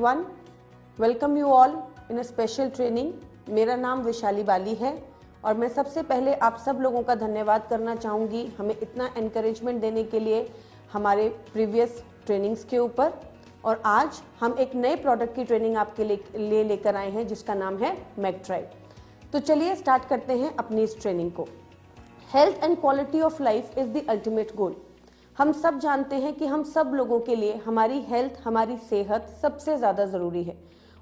One, welcome you all in a special training. मेरा नाम विशाली बाली है और मैं सबसे पहले आप सब लोगों का धन्यवाद करना चाहूँगी हमें इतना एनकरेजमेंट देने के लिए हमारे प्रीवियस ट्रेनिंग्स के ऊपर। और आज हम एक नए प्रोडक्ट की ट्रेनिंग आपके लिए लेकर आए हैं जिसका नाम है मैकड्राइव। तो चलिए स्टार्ट करते हैं अपनी इस ट्रेनिंग को। Health and quality of life is the ultimate गोल। हम सब जानते हैं कि हम सब लोगों के लिए हमारी हेल्थ, हमारी सेहत सबसे ज़्यादा ज़रूरी है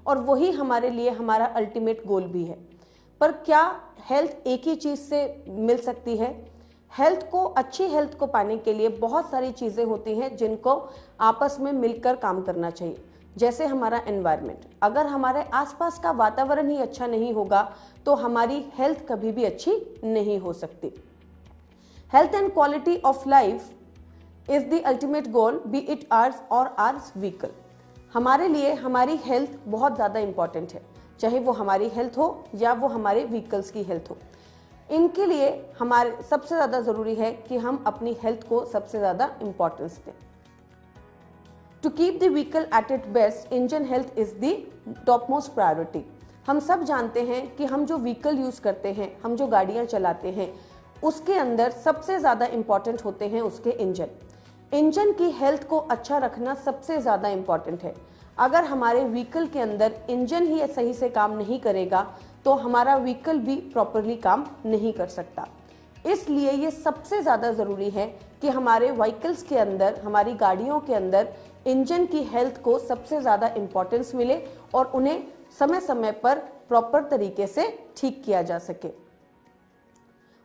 और वही हमारे लिए हमारा अल्टीमेट गोल भी है। पर क्या हेल्थ एक ही चीज़ से मिल सकती है? अच्छी हेल्थ को पाने के लिए बहुत सारी चीज़ें होती हैं जिनको आपस में मिलकर काम करना चाहिए। जैसे हमारा एनवायरनमेंट, अगर हमारे आसपास का वातावरण ही अच्छा नहीं होगा तो हमारी हेल्थ कभी भी अच्छी नहीं हो सकती। Health and quality of life is the ultimate goal, be it ours or ours vehicle. हमारे लिए हमारी हेल्थ बहुत ज़्यादा इंपॉर्टेंट है, चाहे वो हमारी हेल्थ हो या वो हमारे व्हीकल्स की हेल्थ हो। इनके लिए हमारे सबसे ज़्यादा ज़रूरी है कि हम अपनी हेल्थ को सबसे ज़्यादा इंपॉर्टेंस दें। To keep the vehicle at it best, engine health is the top most priority. हम सब जानते हैं कि हम जो व्हीकल यूज़ करते हैं, हम जो गाड़ियाँ चलाते हैं, उसके अंदर सबसे ज़्यादा इंपॉर्टेंट होते हैं उसके इंजन की हेल्थ को अच्छा रखना सबसे ज़्यादा इंपॉर्टेंट है। अगर हमारे व्हीकल के अंदर इंजन ही सही से काम नहीं करेगा तो हमारा व्हीकल भी प्रॉपरली काम नहीं कर सकता। इसलिए ये सबसे ज़्यादा ज़रूरी है कि हमारे व्हीकल्स के अंदर, हमारी गाड़ियों के अंदर इंजन की हेल्थ को सबसे ज़्यादा इम्पोर्टेंस मिले और उन्हें समय समय पर प्रॉपर तरीके से ठीक किया जा सके।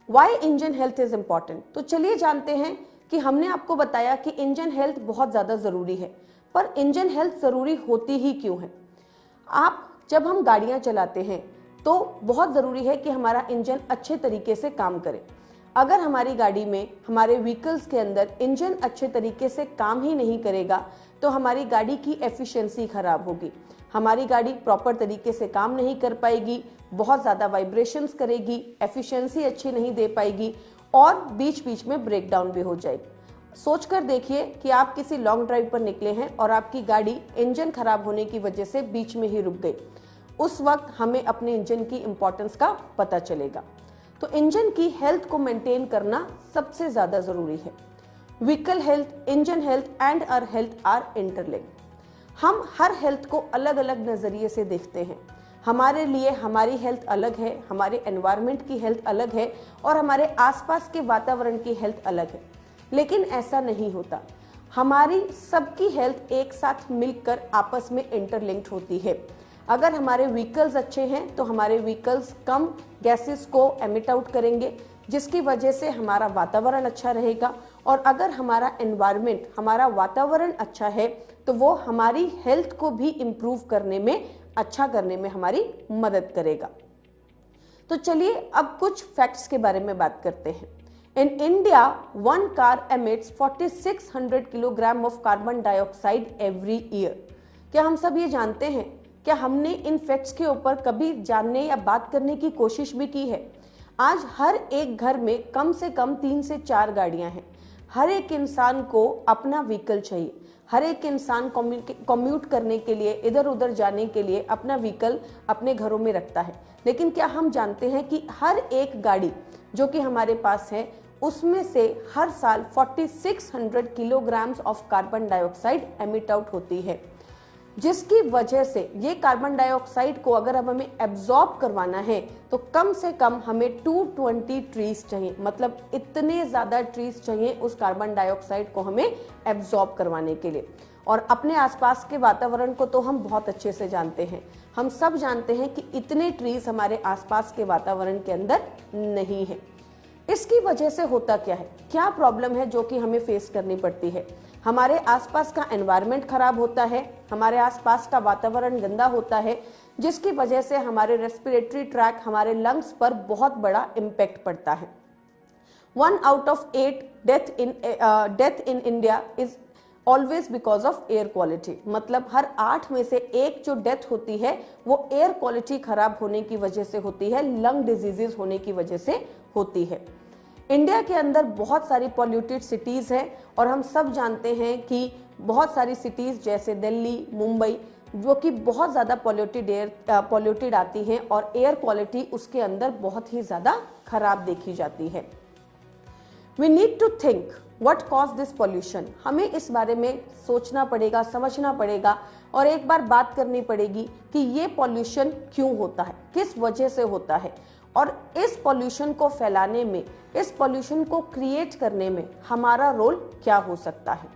Why engine health is important? तो चलिए जानते हैं कि हमने आपको बताया कि इंजन हेल्थ बहुत ज़्यादा ज़रूरी है, पर इंजन हेल्थ ज़रूरी होती ही क्यों है? जब हम गाड़ियाँ चलाते हैं तो बहुत ज़रूरी है कि हमारा इंजन अच्छे तरीके से काम करे। अगर हमारी गाड़ी में, हमारे व्हीकल्स के अंदर इंजन अच्छे तरीके से काम ही नहीं करेगा तो हमारी गाड़ी की एफिशिएंसी ख़राब होगी, हमारी गाड़ी प्रॉपर तरीके से काम नहीं कर पाएगी, बहुत ज़्यादा वाइब्रेशंस करेगी, एफिशिएंसी अच्छी नहीं दे पाएगी और बीच बीच में ब्रेक डाउन भी हो जाएगी। सोच कर देखिए कि आप किसी लॉन्ग ड्राइव पर निकले हैं और आपकी गाड़ी इंजन खराब होने की वजह से बीच में ही रुक गई। उस वक्त हमें अपने इंजन की इम्पोर्टेंस का पता चलेगा। तो इंजन की हेल्थ को मेंटेन करना सबसे ज़्यादा ज़रूरी है। Vehicle health, engine health and our health are interlinked. हम हर हेल्थ को अलग अलग नज़रिए से देखते हैं। हमारे लिए हमारी हेल्थ अलग है, हमारे एनवायरनमेंट की हेल्थ अलग है और हमारे आसपास के वातावरण की हेल्थ अलग है। लेकिन ऐसा नहीं होता, हमारी सबकी हेल्थ एक साथ मिलकर आपस में इंटरलिंक्ड होती है। अगर हमारे व्हीकल्स अच्छे हैं तो हमारे व्हीकल्स कम गैसेस को एमिट आउट करेंगे, जिसकी वजह से हमारा वातावरण अच्छा रहेगा। और अगर हमारा एनवायरनमेंट, हमारा वातावरण अच्छा है तो वो हमारी हेल्थ को भी इम्प्रूव करने में, अच्छा करने में हमारी मदद करेगा। तो चलिए अब कुछ फैक्ट्स के बारे में बात करते हैं। In India, one car emits 4600 kilogram of carbon dioxide every year. क्या हम सब ये जानते हैं? क्या हमने इन फैक्ट्स के ऊपर कभी जानने या बात करने की कोशिश भी की है? आज हर एक घर में कम से कम 3 से 4 गाड़ियां हैं। हर एक इंसान को अपना व्हीकल चाहिए। हर एक इंसान कम्यूट करने के लिए, इधर उधर जाने के लिए अपना व्हीकल अपने घरों में रखता है। लेकिन क्या हम जानते हैं कि हर एक गाड़ी जो कि हमारे पास है उसमें से हर साल 4600 kilograms of carbon dioxide emit out होती है, जिसकी वजह से ये कार्बन डाइऑक्साइड को अगर अब हमें एब्जॉर्ब करवाना है तो कम से कम हमें 220 ट्रीज चाहिए। मतलब इतने ज़्यादा ट्रीज चाहिए उस कार्बन डाइऑक्साइड को हमें एब्जॉर्ब करवाने के लिए। और अपने आसपास के वातावरण को तो हम बहुत अच्छे से जानते हैं। हम सब जानते हैं कि इतने ट्रीज हमारे आसपास के वातावरण के अंदर नहीं है। इसकी वजह से होता क्या है? क्या प्रॉब्लम है जो कि हमें फेस करनी पड़ती है? हमारे आसपास का एनवायरनमेंट खराब होता है, हमारे आसपास का वातावरण गंदा होता है, जिसकी वजह से हमारे रेस्पिरेटरी ट्रैक, हमारे लंग्स पर बहुत बड़ा इम्पैक्ट पड़ता है। 1 out of 8 death in India is always because of air quality. मतलब हर 8 में से 1 जो डेथ होती है वो एयर क्वालिटी खराब होने की वजह से होती है, लंग डिजीजेस होने की वजह से होती है। इंडिया के अंदर बहुत सारी पॉल्यूटेड सिटीज़ हैं और हम सब जानते हैं कि बहुत सारी सिटीज़ जैसे दिल्ली, मुंबई, जो कि बहुत ज़्यादा पॉल्यूटेड आती हैं और एयर क्वालिटी उसके अंदर बहुत ही ज़्यादा खराब देखी जाती है। We need to think what caused this pollution। हमें इस बारे में सोचना पड़ेगा, समझना पड़ेगा और एक बार बात करनी पड़ेगी कि ये पॉल्यूशन क्यों होता है, किस वजह से होता है और इस पॉल्यूशन को फैलाने में, इस पॉल्यूशन को क्रिएट करने में हमारा रोल क्या हो सकता है।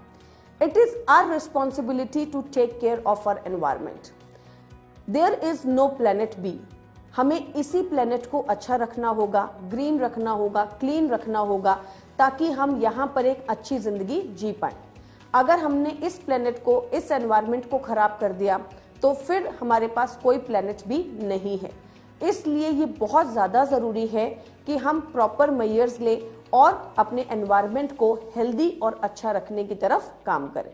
It is our responsibility to take care of our environment। There is no planet B। हमें इसी प्लेनेट को अच्छा रखना होगा, ग्रीन रखना होगा, क्लीन रखना होगा, ताकि हम यहाँ पर एक अच्छी जिंदगी जी पाएं। अगर हमने इस प्लेनेट को, इस एनवायरनमेंट को खराब कर दिया तो फिर हमारे पास कोई प्लेनेट भी नहीं है। इसलिए ये बहुत ज़्यादा ज़रूरी है कि हम प्रॉपर मेजर्स लें और अपने एनवायरनमेंट को हेल्दी और अच्छा रखने की तरफ काम करें।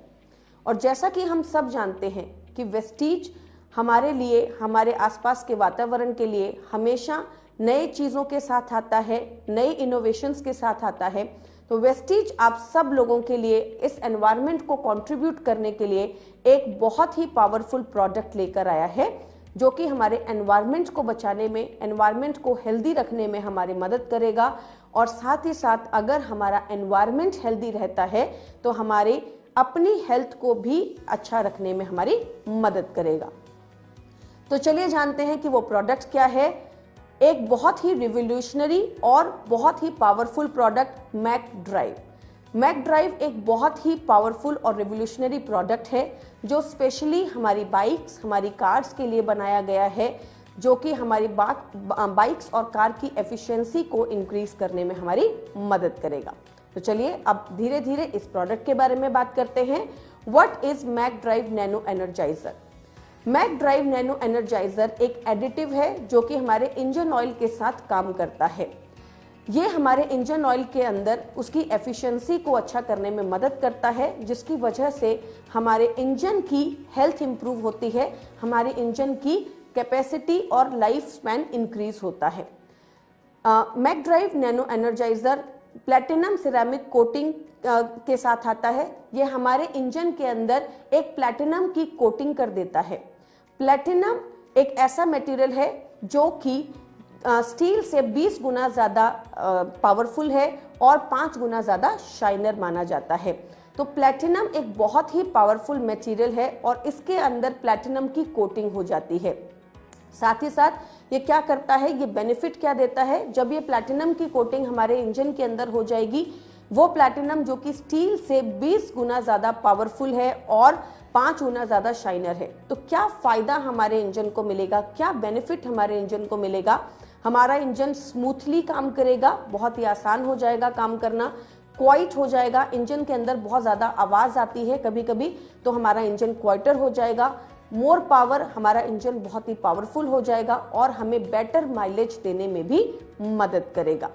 और जैसा कि हम सब जानते हैं कि वेस्टीज हमारे लिए, हमारे आसपास के वातावरण के लिए हमेशा नए चीज़ों के साथ आता है, नए इनोवेशंस के साथ आता है। तो वेस्टीज आप सब लोगों के लिए, इस एनवायरनमेंट को कंट्रीब्यूट करने के लिए एक बहुत ही पावरफुल प्रोडक्ट लेकर आया है, जो कि हमारे एनवायरनमेंट को बचाने में, एनवायरनमेंट को हेल्दी रखने में हमारी मदद करेगा। और साथ ही साथ अगर हमारा एनवायरनमेंट हेल्दी रहता है तो हमारी अपनी हेल्थ को भी अच्छा रखने में हमारी मदद करेगा। तो चलिए जानते हैं कि वो प्रोडक्ट क्या है। एक बहुत ही रिवोल्यूशनरी और बहुत ही powerful product Mac drive. Mac drive एक बहुत ही पावरफुल और रिवोल्यूशनरी प्रोडक्ट है जो स्पेशली हमारी बाइक्स, हमारी कार्स के लिए बनाया गया है, जो कि हमारी बाइक्स और कार की एफिशिएंसी को इंक्रीज करने में हमारी मदद करेगा। तो चलिए अब धीरे धीरे इस प्रोडक्ट के बारे में बात करते हैं। What is Mac Drive Nano Energizer. Mac Drive Nano Energizer एक एडिटिव है जो कि हमारे इंजन ऑयल के साथ काम करता है। ये हमारे इंजन ऑयल के अंदर उसकी एफिशिएंसी को अच्छा करने में मदद करता है, जिसकी वजह से हमारे इंजन की हेल्थ इंप्रूव होती है, हमारे इंजन की कैपेसिटी और लाइफ स्पैन इंक्रीज होता है। Mac Drive Nano Energizer platinum ceramic coating के साथ आता है। ये हमारे इंजन के अंदर एक प्लैटिनम की कोटिंग कर देता है। प्लैटिनम एक ऐसा मटेरियल है जो कि स्टील से 20 गुना ज़्यादा पावरफुल है और 5 गुना ज़्यादा शाइनर माना जाता है। तो प्लैटिनम एक बहुत ही पावरफुल मटेरियल है और इसके अंदर प्लैटिनम की कोटिंग हो जाती है। साथ ही साथ ये क्या करता है, ये बेनिफिट क्या देता है, जब ये प्लैटिनम की कोटिंग हमारे इंजन के अंदर हो जाएगी, वो प्लैटिनम जो कि स्टील से 20 गुना ज़्यादा पावरफुल है और 5 गुना ज़्यादा शाइनर है, तो क्या फ़ायदा हमारे इंजन को मिलेगा, क्या बेनिफिट हमारे इंजन को मिलेगा। हमारा इंजन स्मूथली काम करेगा, बहुत ही आसान हो जाएगा काम करना, क्वाइट हो जाएगा। इंजन के अंदर बहुत ज़्यादा आवाज़ आती है कभी कभी, तो हमारा इंजन क्वाइटर हो जाएगा। मोर पावर, हमारा इंजन बहुत ही पावरफुल हो जाएगा और हमें बेटर माइलेज देने में भी मदद करेगा।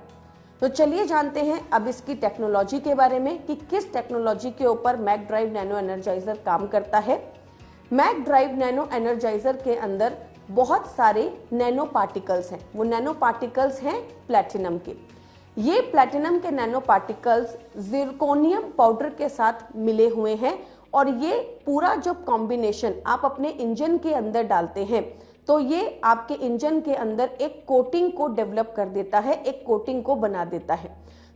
तो चलिए जानते हैं अब इसकी टेक्नोलॉजी के बारे में कि किस टेक्नोलॉजी के ऊपर मैक ड्राइव नैनो एनर्जाइजर काम करता है। मैक ड्राइव नैनो एनर्जाइजर के अंदर बहुत सारे नैनो पार्टिकल्स हैं। वो नैनो पार्टिकल्स हैं प्लैटिनम के। ये प्लैटिनम के नैनो पार्टिकल्स जिरकोनियम पाउडर के साथ मिले हुए हैं और ये पूरा जो कॉम्बिनेशन आप अपने इंजन के अंदर डालते हैं तो ये आपके इंजन के अंदर एक कोटिंग को डेवलप कर देता है, एक कोटिंग को बना देता है,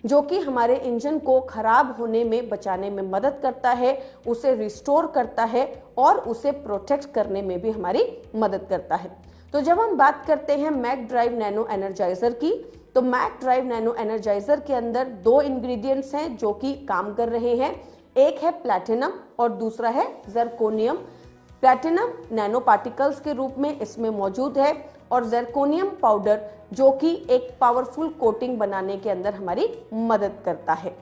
जो कि हमारे इंजन को खराब होने में बचाने में मदद करता है, उसे रिस्टोर करता है और उसे प्रोटेक्ट करने में भी हमारी मदद करता है। तो जब हम बात करते हैं मैक ड्राइव नैनो एनर्जाइजर की, तो मैक ड्राइव नैनो एनर्जाइजर के अंदर 2 इंग्रेडिएंट्स हैं जो कि काम कर रहे हैं। एक है प्लैटिनम और दूसरा है जिरकोनियम। प्लैटिनम नैनो पार्टिकल्स के रूप में इसमें मौजूद है और जिरकोनियम पाउडर जो कि एक पावरफुल कोटिंग बनाने के अंदर हमारी मदद करता है।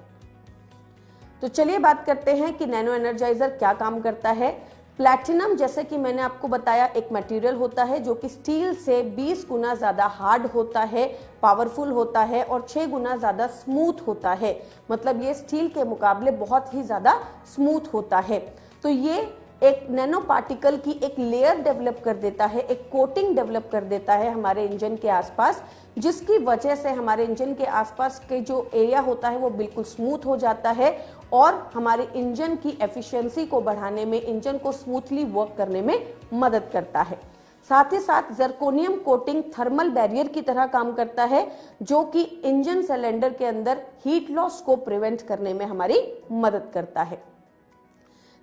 तो चलिए बात करते हैं कि नैनो एनर्जाइजर क्या काम करता है। प्लैटिनम, जैसे कि मैंने आपको बताया, एक मटेरियल होता है जो कि स्टील से 20 गुना ज़्यादा हार्ड होता है, पावरफुल होता है और 6 गुना ज़्यादा स्मूथ होता है। मतलब ये स्टील के मुकाबले बहुत ही ज़्यादा स्मूथ होता है। तो ये एक नैनो पार्टिकल की एक लेयर डेवलप कर देता है, एक कोटिंग डेवलप कर देता है हमारे इंजन के आसपास, जिसकी वजह से हमारे इंजन के आसपास के जो एरिया होता है वो बिल्कुल स्मूथ हो जाता है और हमारे इंजन की एफिशिएंसी को बढ़ाने में, इंजन को स्मूथली वर्क करने में मदद करता है। साथ ही साथ जर्कोनियम कोटिंग थर्मल बैरियर की तरह काम करता है, जो कि इंजन सिलेंडर के अंदर हीट लॉस को प्रिवेंट करने में हमारी मदद करता है।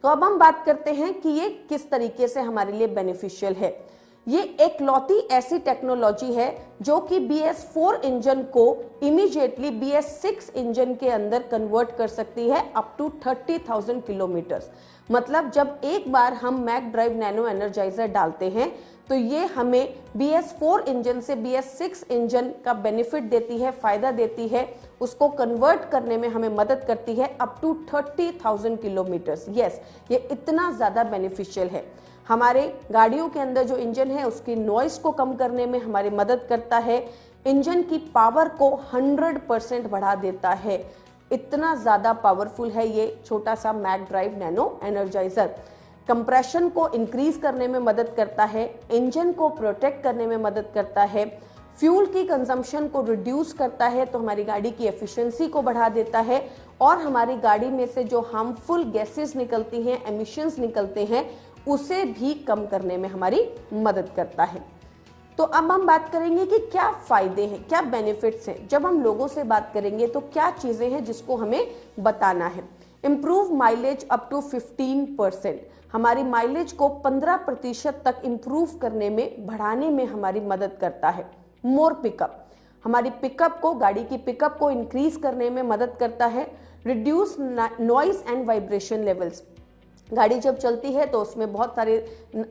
तो अब हम बात करते हैं कि ये किस तरीके से हमारे लिए बेनिफिशियल है। ये एक लौती ऐसी टेक्नोलॉजी है जो कि BS4 इंजन को इमीडिएटली BS6 इंजन के अंदर कन्वर्ट कर सकती है अप टू 30,000 किलोमीटर्स। मतलब जब एक बार हम मैक ड्राइव नैनो एनर्जाइजर डालते हैं तो ये हमें BS4 इंजन से BS6 इंजन का बेनिफिट देती है, फायदा देती है, उसको कन्वर्ट करने में हमें मदद करती है अप टू 30,000 किलोमीटर्स। यस, ये इतना ज़्यादा बेनिफिशियल है। हमारे गाड़ियों के अंदर जो इंजन है उसकी नॉइस को कम करने में हमारी मदद करता है, इंजन की पावर को 100% बढ़ा देता है। इतना ज़्यादा पावरफुल है ये छोटा सा Mac Drive Nano Energizer. Compression को इंक्रीज करने में मदद करता है, इंजन को प्रोटेक्ट करने में मदद करता है, फ्यूल की कंजम्पशन को रिड्यूस करता है, तो हमारी गाड़ी की एफिशिएंसी को बढ़ा देता है और हमारी गाड़ी में से जो हार्मफुल गैसेस निकलती हैं, एमिशंस निकलते हैं, उसे भी कम करने में हमारी मदद करता है। तो अब हम बात करेंगे कि क्या फायदे हैं, क्या बेनिफिट्स हैं। जब हम लोगों से बात करेंगे तो क्या चीजें हैं जिसको हमें बताना है। इम्प्रूव माइलेज अप टू 15%, हमारी माइलेज को 15% तक इम्प्रूव करने में, बढ़ाने में हमारी मदद करता है। मोर पिकअप, हमारी पिकअप को, गाड़ी की पिकअप को इंक्रीज करने में मदद करता है। Reduce noise and vibration levels, गाड़ी जब चलती है तो उसमें बहुत सारी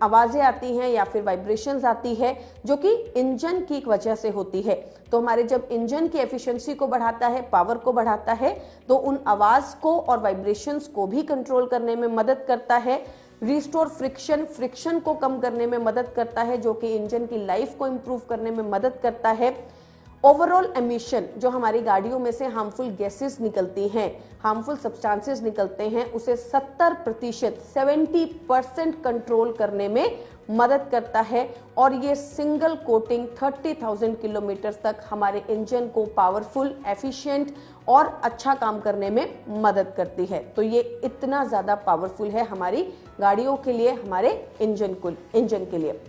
आवाज़ें आती हैं या फिर वाइब्रेशंस आती है जो कि इंजन की वजह से होती है। तो हमारे जब इंजन की एफिशिएंसी को बढ़ाता है, पावर को बढ़ाता है, तो उन आवाज़ को और वाइब्रेशंस को भी कंट्रोल करने में मदद करता है। रिस्टोर फ्रिक्शन, फ्रिक्शन को कम करने में मदद करता है, जो कि इंजन की लाइफ को इम्प्रूव करने में मदद करता है। ओवरऑल एमिशन, जो हमारी गाड़ियों में से हार्मफुल गैसेस निकलती हैं, हार्मफुल सब्सटेंसेस निकलते हैं, उसे 70% कंट्रोल करने में मदद करता है। और ये सिंगल कोटिंग 30,000 किलोमीटर तक हमारे इंजन को पावरफुल, एफिशिएंट और अच्छा काम करने में मदद करती है। तो ये इतना ज़्यादा पावरफुल है हमारी गाड़ियों के लिए, हमारे इंजन के लिए।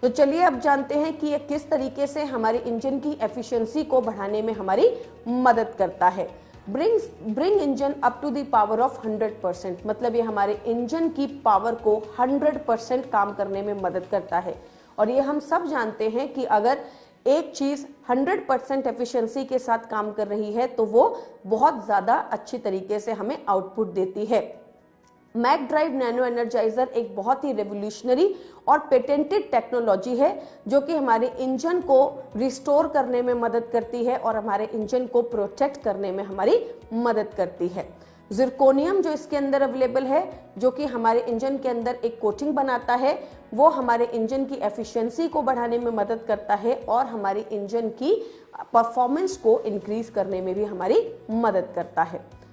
तो चलिए अब जानते हैं कि ये किस तरीके से हमारे इंजन की एफिशिएंसी को बढ़ाने में हमारी मदद करता है। Bring engine up to the power of 100%, मतलब ये हमारे इंजन की पावर को 100% काम करने में मदद करता है। और ये हम सब जानते हैं कि अगर एक चीज 100% एफिशिएंसी के साथ काम कर रही है तो वो बहुत ज़्यादा अच्छी तरीके से हमें आउटपुट देती है। मैक ड्राइव नैनो एनर्जाइजर एक बहुत ही रेवोल्यूशनरी और पेटेंटेड टेक्नोलॉजी है जो कि हमारे इंजन को रिस्टोर करने में मदद करती है और हमारे इंजन को प्रोटेक्ट करने में हमारी मदद करती है। जिरकोनियम जो इसके अंदर अवेलेबल है, जो कि हमारे इंजन के अंदर एक कोटिंग बनाता है, वो हमारे इंजन की एफिशिएंसी को बढ़ाने में मदद करता है और हमारी इंजन की परफॉर्मेंस को इंक्रीज करने में भी हमारी मदद करता है।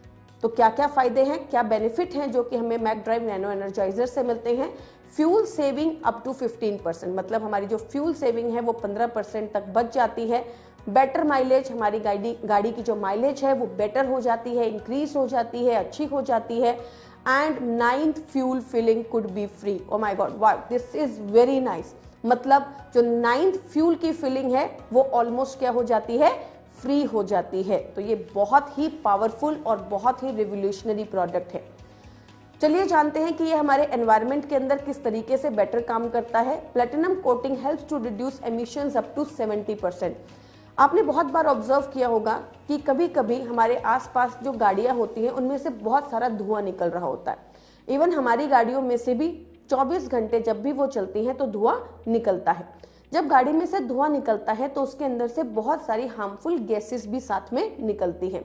तो क्या क्या फायदे हैं, क्या बेनिफिट हैं जो कि हमें मैक ड्राइव नैनो एनर्जाइजर से मिलते हैं। फ्यूल सेविंग अप टू 15%, मतलब हमारी जो फ्यूल सेविंग है वो 15% तक बच जाती है। बेटर माइलेज, हमारी गाड़ी की जो माइलेज है वो बेटर हो जाती है, इंक्रीज हो जाती है, अच्छी हो जाती है। And 9th fuel filling could be free. Oh my god, wow, this is very nice. मतलब जो 9th फ्यूल की फिलिंग है वो ऑलमोस्ट क्या हो जाती है, फ्री हो जाती है। तो ये बहुत ही पावरफुल और बहुत ही रिवोल्यूशनरी प्रोडक्ट है। चलिए जानते हैं कि ये हमारे एनवायरनमेंट के अंदर किस तरीके से बेटर काम करता है। Platinum coating helps to reduce emissions up to 70%। आपने बहुत बार ऑब्जर्व किया होगा कि कभी कभी हमारे आसपास जो गाड़ियां होती हैं उनमें से बहुत सारा धुआं निकल रहा होता है। इवन हमारी गाड़ियों में से भी 24 घंटे जब भी वो चलती हैं तो धुआं निकलता है। जब गाड़ी में से धुआं निकलता है तो उसके अंदर से बहुत सारी हार्मफुल गैसेस भी साथ में निकलती हैं।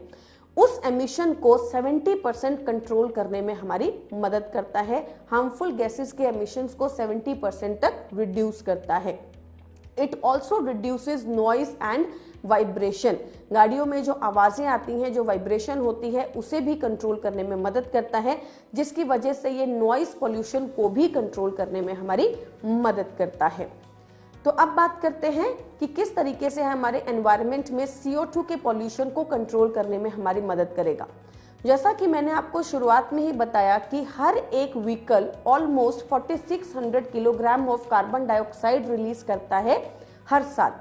उस एमिशन को 70% कंट्रोल करने में हमारी मदद करता है। हार्मफुल गैसेस के एमिशंस को 70% तक रिड्यूस करता है। It also reduces noise and vibration. गाड़ियों में जो आवाजें आती हैं, जो वाइब्रेशन होती है, उसे भी कंट्रोल करने में मदद करता है, जिसकी वजह से ये नॉइज पोल्यूशन को भी कंट्रोल करने में हमारी मदद करता है। तो अब बात करते हैं कि किस तरीके से हमारे एनवायरनमेंट में CO2 के पॉल्यूशन को कंट्रोल करने में हमारी मदद करेगा। जैसा कि मैंने आपको शुरुआत में ही बताया कि हर एक vehicle almost 4600 kilogram of carbon dioxide release करता है हर साल।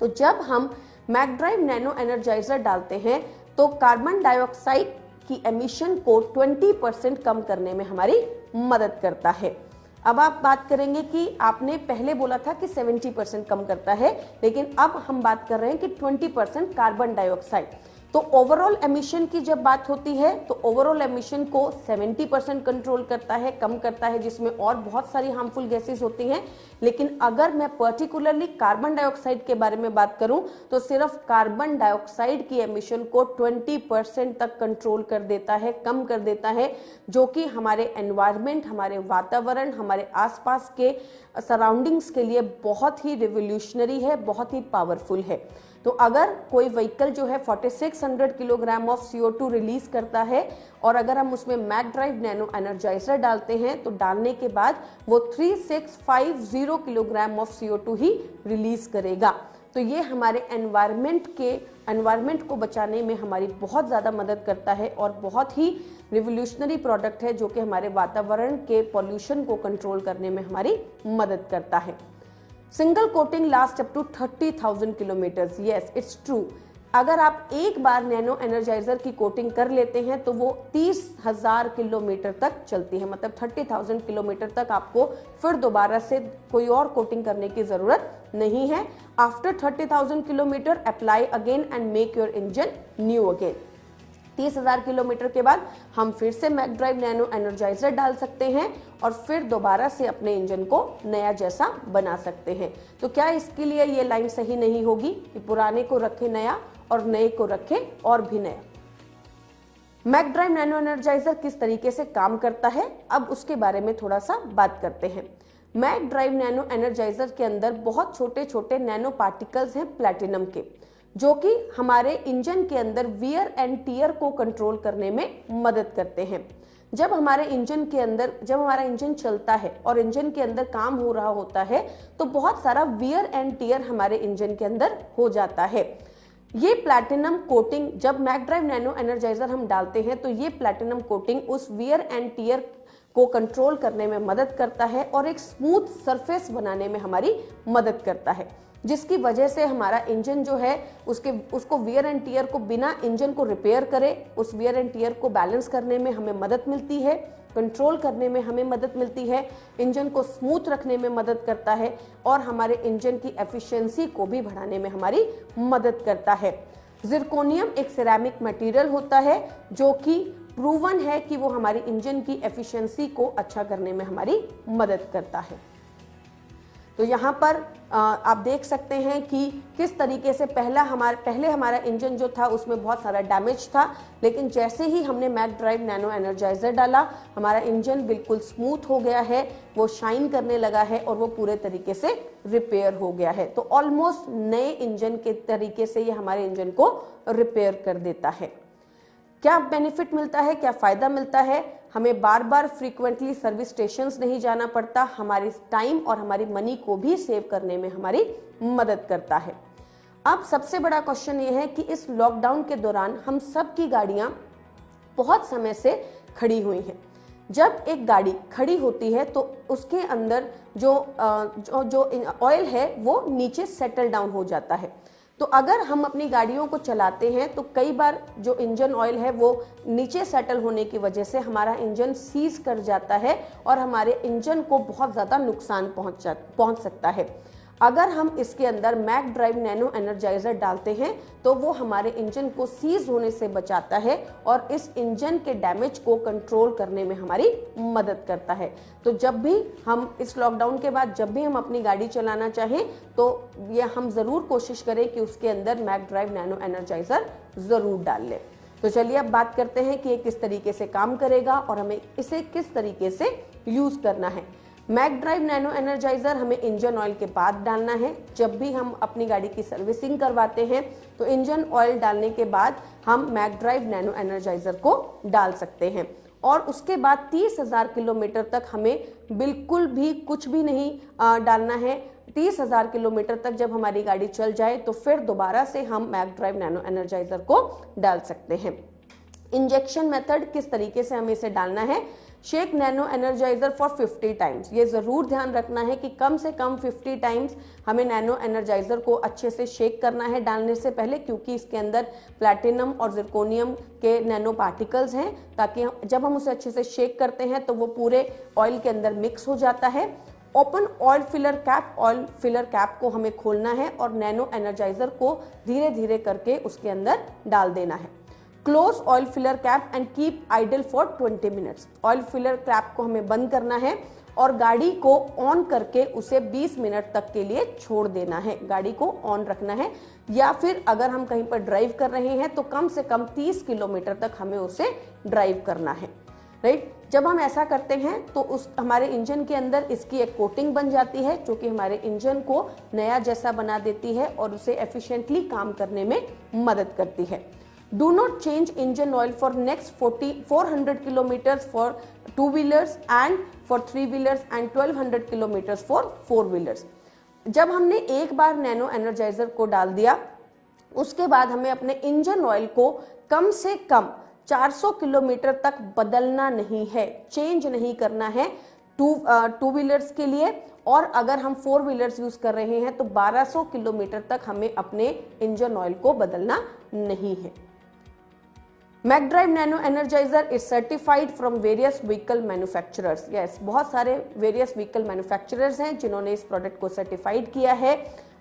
तो जब हम मैकड्राइव नैनो एनर्जाइजर डालते हैं तो कार्बन डाइऑक्साइड की एमिशन को 20% कम करने में हमारी मदद करता है। अब आप बात करेंगे कि आपने पहले बोला था कि 70% कम करता है, लेकिन अब हम बात कर रहे हैं कि 20% कार्बन डाइऑक्साइड। तो ओवरऑल एमिशन की जब बात होती है तो ओवरऑल एमिशन को 70% कंट्रोल करता है, कम करता है, जिसमें और बहुत सारी हार्मफुल गैसेस होती हैं। लेकिन अगर मैं पर्टिकुलरली कार्बन डाइऑक्साइड के बारे में बात करूं तो सिर्फ कार्बन डाइऑक्साइड की एमिशन को 20% तक कंट्रोल कर देता है, कम कर देता है, जो कि हमारे एनवायरनमेंट, हमारे वातावरण, हमारे आसपास के सराउंडिंग्स के लिए बहुत ही रिवोल्यूशनरी है, बहुत ही पावरफुल है। तो अगर कोई व्हीकल जो है 4600 किलोग्राम ऑफ CO2 रिलीज करता है और अगर हम उसमें मैकड्राइव नैनो एनर्जाइजर डालते हैं तो डालने के बाद वो 3650 kilogram of CO2 he release करेगा। तो ये हमारे एनवायरनमेंट को बचाने में हमारी बहुत ज़्यादा मदद करता है और बहुत ही रिवोल्यूशनरी प्रोडक्ट है, जो कि हमारे वातावरण के पॉल्यूशन को कंट्रोल करने में हमारी मदद करता है। Single coating last up to 30,000 kilometres. Yes, it's true. अगर आप एक बार नैनो एनर्जाइजर की कोटिंग कर लेते हैं तो वो 30,000 किलोमीटर तक चलती है, मतलब 30,000 किलोमीटर तक आपको फिर दोबारा से कोई और कोटिंग करने की जरूरत नहीं है। After 30,000 kilometre apply again and make your engine new again. 30,000 kilometre के बाद हम फिर से मैकड्राइव नैनो एनर्जाइजर डाल सकते हैं और फिर दोबारा से अपने इंजन को नया जैसा बना सकते हैं। तो क्या इसके लिए ये लाइन सही नहीं होगी कि पुराने को रखे नया और नए को रखे और भी नया? मैकड्राइव नैनो एनर्जाइजर किस तरीके से काम करता है, अब उसके बारे में थोड़ा सा बात करते हैं। मैकड्राइव नैनो एनर्जाइजर के अंदर बहुत छोटे छोटे नैनो पार्टिकल्स हैं प्लैटिनम के, जो कि हमारे इंजन के अंदर वियर एंड टियर को कंट्रोल करने में मदद करते हैं। जब हमारे इंजन के अंदर, जब हमारा इंजन चलता है और इंजन के अंदर काम हो रहा होता है तो बहुत सारा वियर एंड टियर हमारे इंजन के अंदर हो जाता है। ये प्लैटिनम कोटिंग, जब मैकड्राइव नैनो एनर्जाइजर हम डालते हैं तो ये प्लैटिनम कोटिंग उस वियर एंड टियर को कंट्रोल करने में मदद करता है और एक स्मूथ सरफेस बनाने में हमारी मदद करता है, जिसकी वजह से हमारा इंजन जो है उसको वियर एंड टियर को, बिना इंजन को रिपेयर करे, उस वियर एंड टियर को बैलेंस करने में हमें मदद मिलती है, कंट्रोल करने में हमें मदद मिलती है, इंजन को स्मूथ रखने में मदद करता है और हमारे इंजन की एफिशिएंसी को भी बढ़ाने में हमारी मदद करता है। जिरकोनियम एक सिरेमिक मटेरियल होता है जो कि प्रूवन है कि वो हमारी इंजन की एफिशिएंसी को अच्छा करने में हमारी मदद करता है। तो यहाँ पर आप देख सकते हैं कि किस तरीके से पहले हमारा इंजन जो था उसमें बहुत सारा डैमेज था, लेकिन जैसे ही हमने मैकड्राइव नैनो एनर्जाइजर डाला हमारा इंजन बिल्कुल स्मूथ हो गया है, वो शाइन करने लगा है और वो पूरे तरीके से रिपेयर हो गया है। तो ऑलमोस्ट नए इंजन के तरीके से ये हमारे इंजन को रिपेयर कर देता है। क्या बेनिफिट मिलता है, क्या फायदा मिलता है? हमें बार बार फ्रीक्वेंटली सर्विस स्टेशंस नहीं जाना पड़ता, हमारी टाइम और हमारी मनी को भी सेव करने में हमारी मदद करता है। अब सबसे बड़ा क्वेश्चन ये है कि इस लॉकडाउन के दौरान हम सब की गाड़ियां बहुत समय से खड़ी हुई हैं। जब एक गाड़ी खड़ी होती है तो उसके अंदर जो ऑयल है वो नीचे सेटल डाउन हो जाता है। तो अगर हम अपनी गाड़ियों को चलाते हैं तो कई बार जो इंजन ऑयल है वो नीचे सेटल होने की वजह से हमारा इंजन सीज कर जाता है और हमारे इंजन को बहुत ज़्यादा नुकसान पहुंच सकता है। अगर हम इसके अंदर मैकड्राइव नैनो एनर्जाइजर डालते हैं तो वो हमारे इंजन को सीज होने से बचाता है और इस इंजन के डैमेज को कंट्रोल करने में हमारी मदद करता है। तो जब भी हम इस लॉकडाउन के बाद जब भी हम अपनी गाड़ी चलाना चाहें तो ये हम ज़रूर कोशिश करें कि उसके अंदर मैकड्राइव नैनो एनर्जाइजर ज़रूर डाल लें। तो चलिए अब बात करते हैं कि ये किस तरीके से काम करेगा और हमें इसे किस तरीके से यूज़ करना है। मैक ड्राइव नैनो एनर्जाइजर हमें इंजन ऑयल के बाद डालना है। जब भी हम अपनी गाड़ी की सर्विसिंग करवाते हैं तो इंजन ऑयल डालने के बाद हम मैक ड्राइव नैनो एनर्जाइजर को डाल सकते हैं और उसके बाद 30,000 किलोमीटर तक हमें बिल्कुल भी कुछ भी नहीं डालना है। 30,000 किलोमीटर तक जब हमारी गाड़ी चल जाए तो फिर दोबारा से हम मैक ड्राइव नैनो एनर्जाइजर को डाल सकते हैं। इंजेक्शन मेथड किस तरीके से हमें इसे डालना है, shake nano energiser for 50 times. ये ज़रूर ध्यान रखना है कि कम से कम 50 टाइम्स हमें नैनो एनर्जाइजर को अच्छे से शेक करना है डालने से पहले, क्योंकि इसके अंदर प्लैटिनम और जिरकोनियम के नैनो पार्टिकल्स हैं, ताकि जब हम उसे अच्छे से शेक करते हैं तो वो पूरे ऑयल के अंदर मिक्स हो जाता है। ओपन ऑयल फिलर कैप को हमें खोलना है और नैनो एनर्जाइजर को धीरे धीरे करके उसके अंदर डाल देना है। Close oil filler cap and keep idle for 20 minutes. Oil filler cap को हमें बंद करना है और गाड़ी को ऑन करके उसे 20 मिनट तक के लिए छोड़ देना है। गाड़ी को ऑन रखना है, या फिर अगर हम कहीं पर ड्राइव कर रहे हैं तो कम से कम 30 किलोमीटर तक हमें उसे ड्राइव करना है, राइट। जब हम ऐसा करते हैं तो उस हमारे इंजन के अंदर इसकी एक कोटिंग बन जाती है जो कि हमारे इंजन को नया जैसा बना देती है और उसे एफिशिएंटली काम करने में मदद करती है। Do not change engine oil for next 400 kilometers for 2-wheelers and for 3-wheelers and 1200 kilometers for 4-wheelers। जब हमने एक बार नैनो एनर्जाइजर को डाल दिया उसके बाद हमें अपने इंजन ऑयल को कम से कम 400 किलोमीटर तक बदलना नहीं है, चेंज नहीं करना है टू व्हीलर्स के लिए। और अगर हम 4 व्हीलर्स यूज कर रहे हैं तो 1200 किलोमीटर तक हमें अपने इंजन ऑयल को बदलना नहीं है। Mac Drive Nano Energizer is certified from various vehicle manufacturers. Yes, बहुत सारे वेरियस व्हीकल मैन्युफैक्चरर्स हैं जिन्होंने इस प्रोडक्ट को सर्टिफाइड किया है।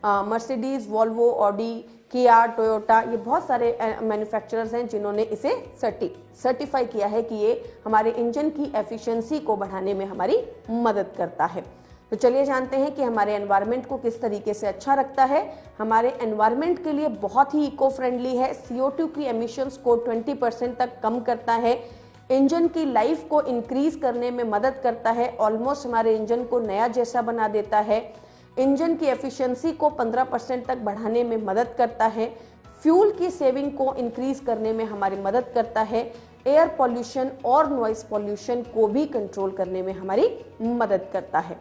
मर्सिडीज, वॉल्वो, ऑडी, किया, टोयोटा, ये बहुत सारे मैन्युफैक्चरर्स हैं जिन्होंने इसे सर्टिफाई किया है कि ये हमारे इंजन की एफिशिएंसी को बढ़ाने में हमारी मदद करता है। तो चलिए जानते हैं कि हमारे एनवायरनमेंट को किस तरीके से अच्छा रखता है। हमारे एनवायरनमेंट के लिए बहुत ही इको फ्रेंडली है, CO2 की एमिशंस को 20% तक कम करता है, इंजन की लाइफ को इंक्रीज करने में मदद करता है, ऑलमोस्ट हमारे इंजन को नया जैसा बना देता है, इंजन की एफिशिएंसी को 15% तक बढ़ाने में मदद करता है, फ्यूल की सेविंग को इंक्रीज करने में हमारी मदद करता है, एयर पॉल्यूशन और नॉइस पॉल्यूशन को भी कंट्रोल करने में हमारी मदद करता है।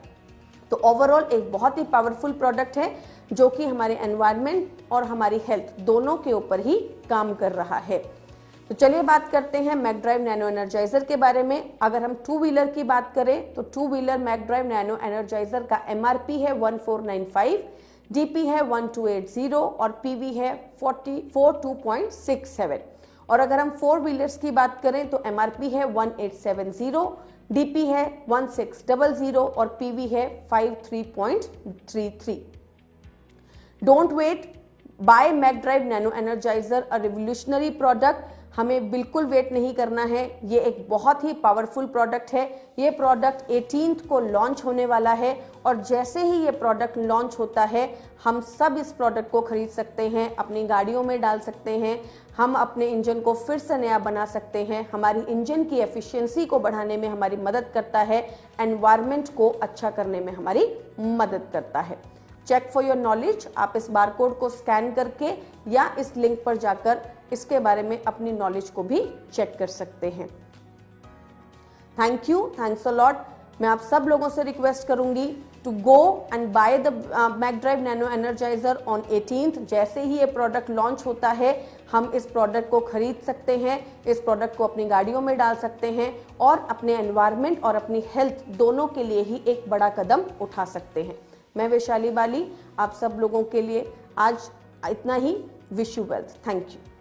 तो ओवरऑल एक बहुत ही पावरफुल प्रोडक्ट है जो कि हमारे एनवायरनमेंट और हमारी हेल्थ दोनों के ऊपर ही काम कर रहा है। तो चलिए बात करते हैं मैक ड्राइव नैनो एनर्जाइजर के बारे में। अगर हम 2 व्हीलर की बात करें तो 2 wheeler Mac Drive Nano Energizer का MRP है 1495, DP है 1280 और PV है 42.67। और अगर हम 4 व्हीलर्स की बात करें तो MRP है 1870, DP है 1600 और PV है 53.33। Don't wait, buy Mac Drive Nano Energizer, a revolutionary product. हमें बिल्कुल वेट नहीं करना है, ये एक बहुत ही पावरफुल प्रोडक्ट है। ये प्रोडक्ट 18th को लॉन्च होने वाला है और जैसे ही ये प्रोडक्ट लॉन्च होता है हम सब इस प्रोडक्ट को खरीद सकते हैं, अपनी गाड़ियों में डाल सकते हैं, हम अपने इंजन को फिर से नया बना सकते हैं, हमारी इंजन की एफिशिएंसी को बढ़ाने में हमारी मदद करता है, एनवायरनमेंट को अच्छा करने में हमारी मदद करता है। चेक फॉर योर नॉलेज, आप इस बारकोड को स्कैन करके या इस लिंक पर जाकर इसके बारे में अपनी नॉलेज को भी चेक कर सकते हैं। Thank you, thanks a lot. मैं आप सब लोगों से रिक्वेस्ट करूंगी to go and buy the Mac Drive Nano Energizer on 18th। जैसे ही ये प्रोडक्ट लॉन्च होता है हम इस प्रोडक्ट को खरीद सकते हैं, इस प्रोडक्ट को अपनी गाड़ियों में डाल सकते हैं और अपने एनवायरनमेंट और अपनी हेल्थ दोनों के लिए ही एक बड़ा कदम उठा सकते हैं। मैं वैशाली बाली आप सब लोगों के लिए आज इतना ही। Wish you wealth. Thank you.